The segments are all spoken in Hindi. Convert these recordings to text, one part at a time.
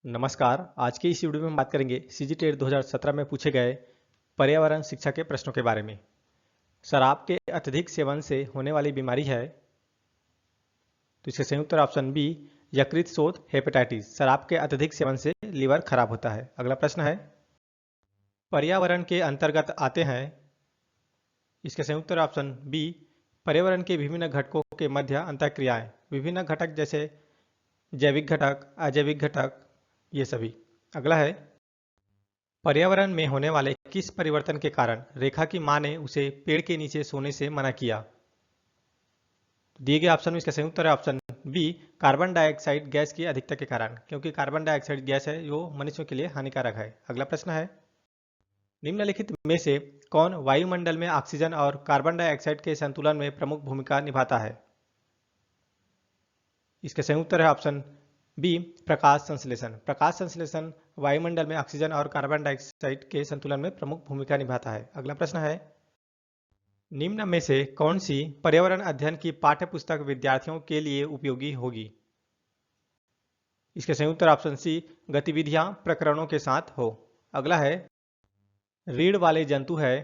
नमस्कार। आज के इस वीडियो में हम बात करेंगे सीजी टेट 2017 में पूछे गए पर्यावरण शिक्षा के प्रश्नों के बारे में। शराब के अत्यधिक सेवन से होने वाली बीमारी है, तो इसका संयुक्त उत्तर ऑप्शन बी यकृत शोथ हेपेटाइटिस। शराब के अत्यधिक सेवन से लीवर खराब होता है। अगला प्रश्न है, पर्यावरण के अंतर्गत आते हैं, इसका संयुक्त उत्तर ऑप्शन बी पर्यावरण के विभिन्न घटकों के मध्य अंतःक्रियाएं। विभिन्न घटक जैसे जैविक घटक, अजैविक घटक, ये सभी। अगला है, पर्यावरण में होने वाले किस परिवर्तन के कारण रेखा की मां ने उसे पेड़ के नीचे सोने से मना किया? दिए गए ऑप्शन में इसका संयुक्त उत्तर है option B carbon dioxide gas की अधिकता के कारण, क्योंकि कार्बन डाइऑक्साइड गैस है जो मनुष्यों के लिए हानिकारक है। अगला प्रश्न है, निम्नलिखित में से कौन वायुमंडल में ऑक्सीजन और कार्बन डाइऑक्साइड के संतुलन में प्रमुख भूमिका निभाता है? इसका संयुक्त उत्तर है ऑप्शन बी प्रकाश संश्लेषण। प्रकाश संश्लेषण वायुमंडल में ऑक्सीजन और कार्बन डाइऑक्साइड के संतुलन में प्रमुख भूमिका निभाता है। अगला प्रश्न है, निम्न में से कौन सी पर्यावरण अध्ययन की पाठ्य पुस्तक विद्यार्थियों के लिए उपयोगी होगी? इसके संयुक्त उत्तर ऑप्शन सी गतिविधियां प्रकरणों के साथ हो। अगला है, रीढ़ वाले जंतु है,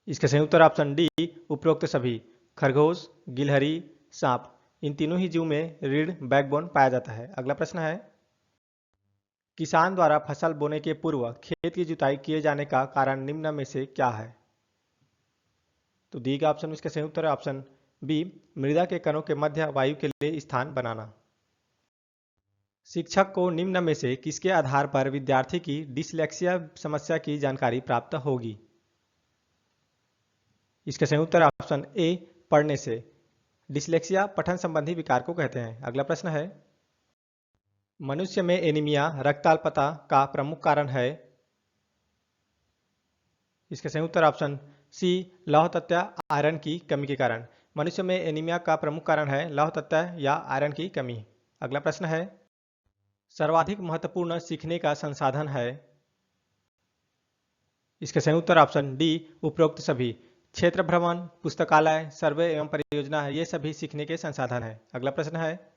इसका संयुक्त उत्तर ऑप्शन डी उपरोक्त सभी। खरगोश, गिलहरी, सांप, इन तीनों ही जीव में रीढ़ बैकबोन पाया जाता है। अगला प्रश्न है, किसान द्वारा फसल बोने के पूर्व खेत की जुताई किए जाने का कारण निम्न में से क्या है? तो दी गई ऑप्शन में इसका संयुक्त उत्तर है ऑप्शन बी मृदा के कणों के मध्य वायु के लिए स्थान बनाना। शिक्षक को निम्न में से किसके आधार पर विद्यार्थी की डिसलेक्सिया समस्या की जानकारी प्राप्त होगी? इसका संयुक्त उत्तर ऑप्शन ए पढ़ने से। डिसलेक्सिया पठन संबंधी विकार को कहते हैं। अगला प्रश्न है, मनुष्य में एनीमिया रक्ताल्पता का प्रमुख कारण है? इसका संयुक्त उत्तर ऑप्शन सी लौह तत्व आयरन की कमी के कारण। मनुष्य में एनीमिया का प्रमुख कारण है लौह तत्व या आयरन की कमी। अगला प्रश्न है, सर्वाधिक महत्वपूर्ण सीखने का संसाधन है? इसका संयुक्त उत्तर ऑप्शन डी उपरोक्त सभी। क्षेत्र भ्रमण, पुस्तकालय, सर्वे एवं परियोजना, ये सभी सीखने के संसाधन है। अगला प्रश्न है,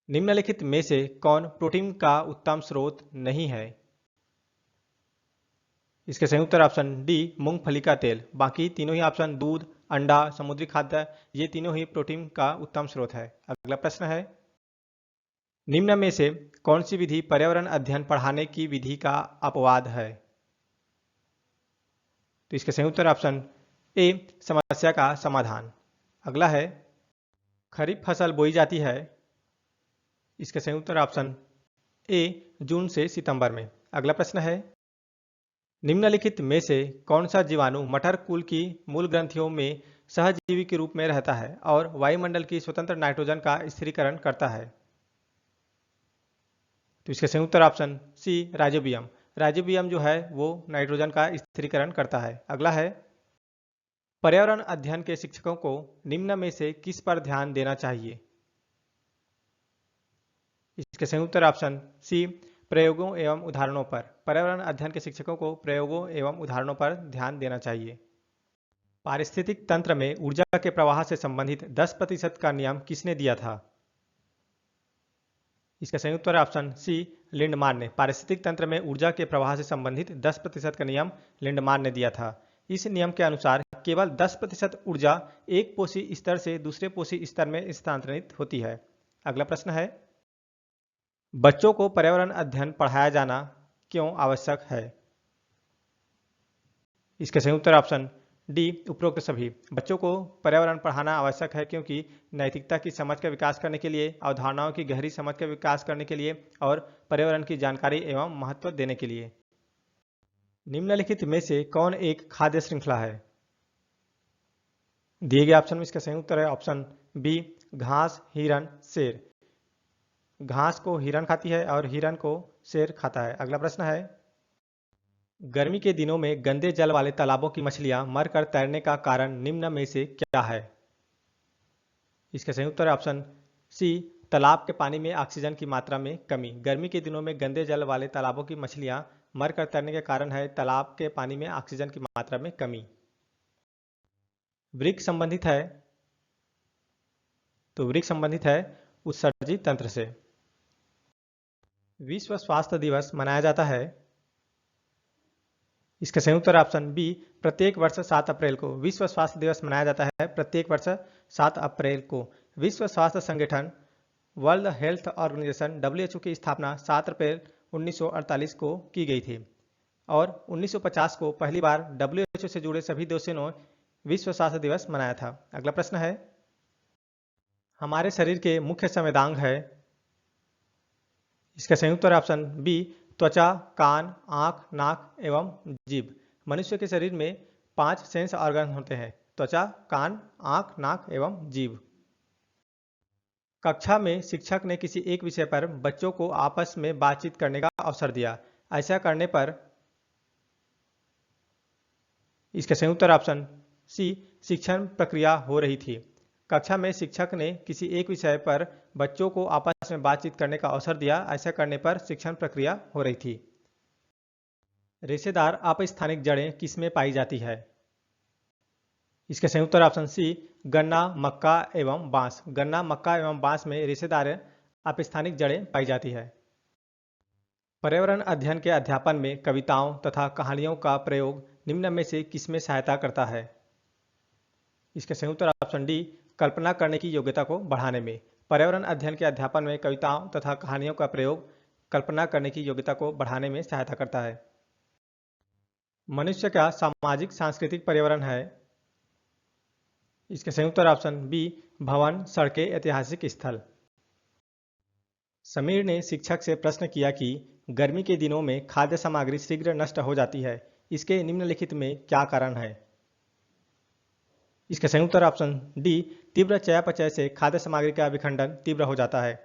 निम्नलिखित में से कौन प्रोटीन का उत्तम स्रोत नहीं है? इसके संयुक्त उत्तर ऑप्शन डी मूंगफली का तेल। बाकी तीनों ही ऑप्शन दूध, अंडा, समुद्री खाद्य, ये तीनों ही प्रोटीन का उत्तम स्रोत है। अगला प्रश्न है, निम्न में से कौन सी विधि पर्यावरण अध्ययन पढ़ाने की विधि का अपवाद है? तो इसके संयुक्त उत्तर ऑप्शन ए समस्या का समाधान। अगला है, खरीफ फसल बोई जाती है, इसके संयुक्त उत्तर ऑप्शन ए जून से सितंबर में। अगला प्रश्न है, निम्नलिखित में से कौन सा जीवाणु मटर कुल की मूल ग्रंथियों में सहजीवी के रूप में रहता है और वायुमंडल की स्वतंत्र नाइट्रोजन का स्थिरीकरण करता है? तो इसके संयुक्त उत्तर ऑप्शन सी राइजोबियम। राइजोबियम जो है वो नाइट्रोजन का स्थिरीकरण करता है। अगला है, पर्यावरण अध्ययन के शिक्षकों को निम्न में से किस पर ध्यान देना चाहिए? इसके संयुक्त उत्तर ऑप्शन सी प्रयोगों एवं उदाहरणों पर। पर्यावरण अध्ययन के शिक्षकों को प्रयोगों एवं उदाहरणों पर ध्यान देना चाहिए। पारिस्थितिक तंत्र में ऊर्जा के प्रवाह से संबंधित 10% का नियम किसने दिया था? इसका संयुक्त उत्तर ऑप्शन सी लिंडमान ने। पारिस्थितिक तंत्र में ऊर्जा के प्रवाह से संबंधित 10% का नियम लिंडमान ने दिया था। इस नियम के अनुसार केवल 10% ऊर्जा एक पोषी स्तर से दूसरे पोषी स्तर में स्थानांतरित होती है। अगला प्रश्न है, बच्चों को पर्यावरण अध्ययन पढ़ाया जाना क्यों आवश्यक है? इसके संयुक्त उत्तर ऑप्शन डी उपरोक्त सभी। बच्चों को पर्यावरण पढ़ाना आवश्यक है क्योंकि नैतिकता की समझ का विकास करने के लिए, अवधारणाओं की गहरी समझ का विकास करने के लिए और पर्यावरण की जानकारी एवं महत्व देने के लिए। निम्नलिखित में से कौन एक खाद्य श्रृंखला है? दिए गए ऑप्शन में इसका संयुक्त उत्तर है ऑप्शन बी घास, हिरन, शेर। घास को हिरन खाती है और हिरन को शेर खाता है। अगला प्रश्न है, गर्मी के दिनों में गंदे जल वाले तालाबों की मछलियां मरकर तैरने का कारण निम्न में से क्या है? इसका संयुक्त उत्तर है ऑप्शन सी तालाब के पानी में ऑक्सीजन की मात्रा में कमी। गर्मी के दिनों में गंदे जल वाले तालाबों की मछलियां मरकर तैरने के कारण है तालाब के पानी में ऑक्सीजन की मात्रा में कमी। वृक्क संबंधित है, तो वृक्क संबंधित है उत्सर्जी तंत्र से। विश्व स्वास्थ्य दिवस मनाया जाता है? इसका संयुक्त उत्तर ऑप्शन बी, प्रत्येक वर्ष 7 अप्रैल को विश्व स्वास्थ्य दिवस मनाया जाता है। प्रत्येक वर्ष 7 अप्रैल को। विश्व स्वास्थ्य संगठन वर्ल्ड हेल्थ ऑर्गेनाइजेशन WHO की स्थापना 7 अप्रैल 1948 को की गई थी और 1950 को पहली बार WHO से जुड़े सभी देशों ने विश्व स्वास्थ्य दिवस मनाया था। अगला प्रश्न है, हमारे शरीर के मुख्य संवेदांग है? इसका संयुक्त उत्तर ऑप्शन बी, त्वचा, कान, आंख, नाक एवं जीभ। मनुष्य के शरीर में 5 सेंस ऑर्गन होते हैं: त्वचा, कान, आंख, नाक एवं जीभ। कक्षा में शिक्षक ने किसी एक विषय पर बच्चों को आपस में बातचीत करने का अवसर दिया। ऐसा करने पर इसका संयुक्त उत्तर ऑप्शन सी, शिक्षण प्रक्रिया हो रही थी। कक्षा में शिक्षक ने किसी एक विषय पर बच्चों को आपस में बातचीत करने का अवसर दिया। ऐसा करने पर शिक्षण प्रक्रिया हो रही थी। रेशेदार अपस्थानिक जड़ें किसमें पाई जाती है? इसका संयुक्त उत्तर ऑप्शन सी, गन्ना, मक्का एवं बांस। गन्ना, मक्का एवं बांस में रेशेदार अपस्थानिक जड़ें पाई जाती है। पर्यावरण अध्ययन के अध्यापन में कविताओं तथा कहानियों का प्रयोग निम्न में से किसमें सहायता करता है? इसका संयुक्त उत्तर ऑप्शन डी, कल्पना करने की योग्यता को बढ़ाने में। पर्यावरण अध्ययन के अध्यापन में कविताओं तथा कहानियों का प्रयोग कल्पना करने की योग्यता को बढ़ाने में सहायता करता है। मनुष्य का सामाजिक सांस्कृतिक पर्यावरण है? इसका संयुक्त उत्तर ऑप्शन बी, भवन, सड़कें, ऐतिहासिक स्थल। समीर ने शिक्षक से प्रश्न किया कि गर्मी के दिनों में खाद्य सामग्री शीघ्र नष्ट हो जाती है, इसके निम्नलिखित में क्या कारण है? इसका संयुक्त उत्तर ऑप्शन डी, तीव्र चयापचय से खाद्य सामग्री का विखंडन तीव्र हो जाता है।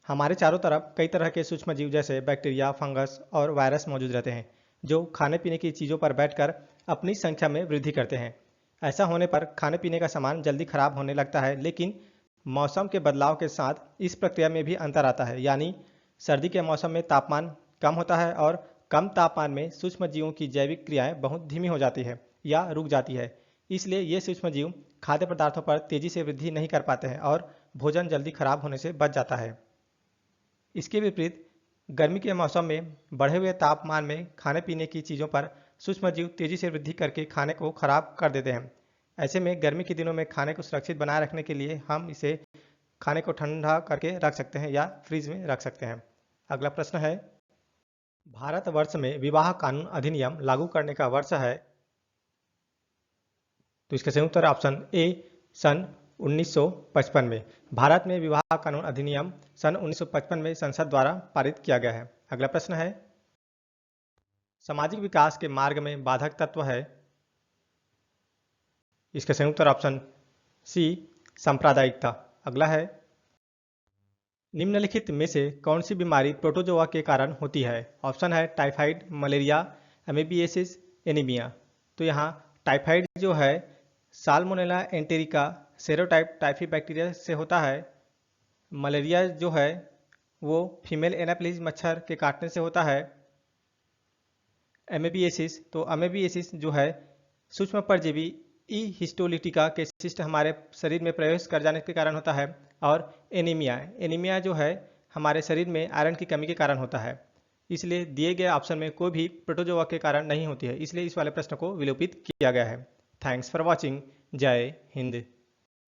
हमारे चारों तरफ कई तरह के सूक्ष्म जीव जैसे बैक्टीरिया, फंगस और वायरस मौजूद रहते हैं, जो खाने पीने की चीज़ों पर बैठकर अपनी संख्या में वृद्धि करते हैं। ऐसा होने पर खाने पीने का सामान जल्दी खराब होने लगता है, लेकिन मौसम के बदलाव के साथ इस प्रक्रिया में भी अंतर आता है। यानी सर्दी के मौसम में तापमान कम होता है और कम तापमान में सूक्ष्म जीवों की जैविक क्रियाएं बहुत धीमी हो जाती है या रुक जाती है। इसलिए ये सूक्ष्म जीव खाद्य पदार्थों पर तेजी से वृद्धि नहीं कर पाते हैं और भोजन जल्दी खराब होने से बच जाता है। इसके विपरीत गर्मी के मौसम में बढ़े हुए तापमान में खाने पीने की चीज़ों पर सूक्ष्म जीव तेजी से वृद्धि करके खाने को खराब कर देते हैं। ऐसे में गर्मी के दिनों में खाने को सुरक्षित बनाए रखने के लिए हम इसे खाने को ठंडा करके रख सकते हैं या फ्रिज में रख सकते हैं। अगला प्रश्न है, भारतवर्ष में विवाह कानून अधिनियम लागू करने का वर्ष है? तो इसका संयुक्त उत्तर ऑप्शन ए, सन 1955 में। भारत में विवाह कानून अधिनियम सन 1955 में संसद द्वारा पारित किया गया है। अगला प्रश्न है, सामाजिक विकास के मार्ग में बाधक तत्व है? इसका संयुक्त उत्तर ऑप्शन सी, सांप्रदायिकता। अगला है, निम्नलिखित में से कौन सी बीमारी प्रोटोजोआ के कारण होती है? ऑप्शन है टाइफाइड, मलेरिया, एमीबिएसिस, एनीमिया। तो यहाँ टाइफाइड जो है salmonella enterica serotype typhi bacteria से होता है। मलेरिया जो है वो फीमेल एनाप्लिज मच्छर के काटने से होता है। एमीबिएसिस, तो एमीबिएसिस जो है सूक्ष्म परजीवी ई हिस्टोलिटिका के शिष्ट हमारे शरीर में प्रवेश कर जाने के कारण होता है। और एनीमिया जो है हमारे शरीर में आयरन की कमी के कारण होता है। इसलिए दिए गए ऑप्शन में कोई भी प्रोटोजोआ के कारण नहीं होती है, इसलिए इस वाले प्रश्न को विलोपित किया गया है। Thanks for watching. जय हिंद।